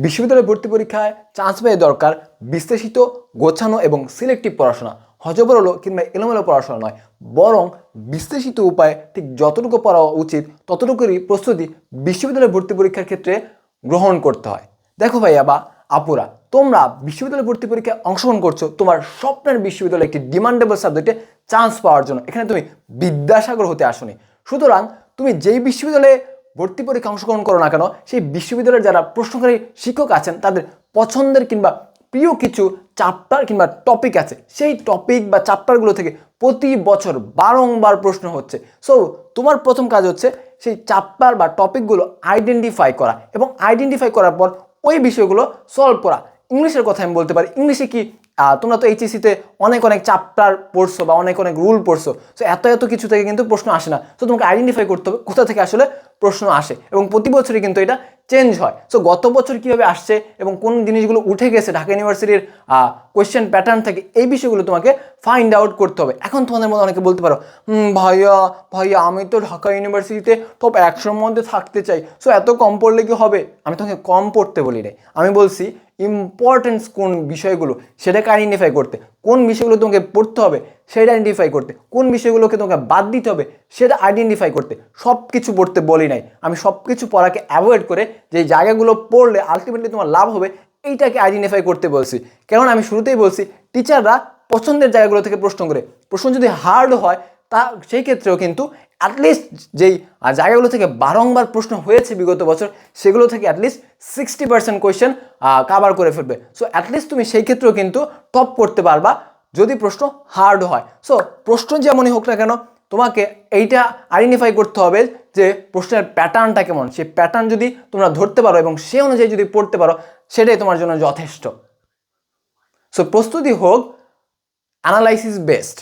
বিশ্ববিদ্যালয় ভর্তি পরীক্ষায় চান্স পেয়ে দরকার বিশ্লেষিত, গোছানো এবং সিলেক্টিভ পড়াশোনা। হজবরল কিংবা এলোমেলো পড়াশোনা নয়, বরং বিশ্লেষিত উপায়ে ঠিক যতটুকু পড়া উচিত ততটুকুই প্রস্তুতি বিশ্ববিদ্যালয় ভর্তি পরীক্ষার ক্ষেত্রে গ্রহণ করতে হয়। দেখো ভাইয়া বা আপুরা, তোমরা বিশ্ববিদ্যালয় ভর্তি পরীক্ষায় অংশগ্রহণ করছো তোমার স্বপ্নের বিশ্ববিদ্যালয়ে একটি ডিমান্ডেবল সাবজেক্টে চান্স পাওয়ার জন্য। এখানে তুমি বিদ্যাসাগর হতে আসোনি। সুতরাং তুমি যেই বিশ্ববিদ্যালয়ে ভর্তি পরীক্ষা অংশগ্রহণ করো না কেন, সেই বিশ্ববিদ্যালয়ের যারা প্রশ্নকারী শিক্ষক আছেন তাদের পছন্দের কিংবা প্রিয় কিছু চ্যাপ্টার কিংবা টপিক আছে, সেই টপিক বা চ্যাপ্টারগুলো থেকে প্রতি বছর বারংবার প্রশ্ন হচ্ছে। সো তোমার প্রথম কাজ হচ্ছে সেই চ্যাপ্টার বা টপিকগুলো আইডেন্টিফাই করা এবং আইডেন্টিফাই করার পর ওই বিষয়গুলো সলভ করা। ইংলিশের কথা আমি বলতে পারি, ইংলিশে কি তোমরা তো এইচএসসিতে অনেক চ্যাপ্টার পড়ছো বা অনেক রুল পড়ছো। সো এত কিছু থেকে কিন্তু প্রশ্ন আসে না। সো তোমাকে আইডেন্টিফাই করতে হবে কোথা থেকে আসলে প্রশ্ন আসে, এবং প্রতি বছরই কিন্তু এটা চেঞ্জ হয়। সো গত বছর কীভাবে আসছে এবং কোন জিনিসগুলো উঠে গেছে ঢাকা ইউনিভার্সিটির কোয়েশ্চেন প্যাটার্ন থেকে, এই বিষয়গুলো তোমাকে ফাইন্ড আউট করতে হবে। এখন তোমাদের মধ্যে অনেকে বলতে পারো, ভাইয়া আমি তো ঢাকা ইউনিভার্সিটিতে টপ 100-র মধ্যে থাকতে চাই, সো এত কম পড়লে কি হবে? আমি তোমাকে কম পড়তে বলি নাই, আমি বলছি ইম্পর্টেন্স কোন বিষয়গুলো সেটাকে আইডেন্টিফাই করতে, কোন বিষয়গুলো তোমাকে পড়তে হবে সেটা আইডেন্টিফাই করতে, কোন বিষয়গুলোকে তোমাকে বাদ দিতে হবে সেটা আইডেন্টিফাই করতে। সব কিছু পড়তে বলি নাই, আমি সব কিছু পড়াকে অ্যাভয়েড করে যে জায়গাগুলো পড়লে আলটিমেটলি তোমার লাভ হবে এইটাকে আইডেন্টিফাই করতে বলছি। কারণ আমি শুরুতেই বলছি টিচাররা পছন্দের জায়গাগুলো থেকে প্রশ্ন করে, প্রশ্ন যদি হার্ড হয় তা সেই ক্ষেত্রেও কিন্তু অ্যাটলিস্ট যেই জায়গাগুলো থেকে বারংবার প্রশ্ন হয়েছে বিগত বছর সেগুলো থেকে অ্যাটলিস্ট 60% কোয়েশ্চেন কাভার করে ফেলবে। সো অ্যাটলিস্ট তুমি সেই ক্ষেত্রেও কিন্তু টপ করতে পারবা যদি প্রশ্ন হার্ড হয়। সো প্রশ্ন যেমনই হোক না কেন তোমাকে এইটা আইডেন্টিফাই করতে হবে যে প্রশ্নের প্যাটার্নটা কেমন। সেই প্যাটার্ন যদি তোমরা ধরতে পারো এবং সে অনুযায়ী যদি পড়তে পারো সেটাই তোমার জন্য যথেষ্ট। সো প্রস্তুতি হোক, অ্যানালাইসিস বেস্ট।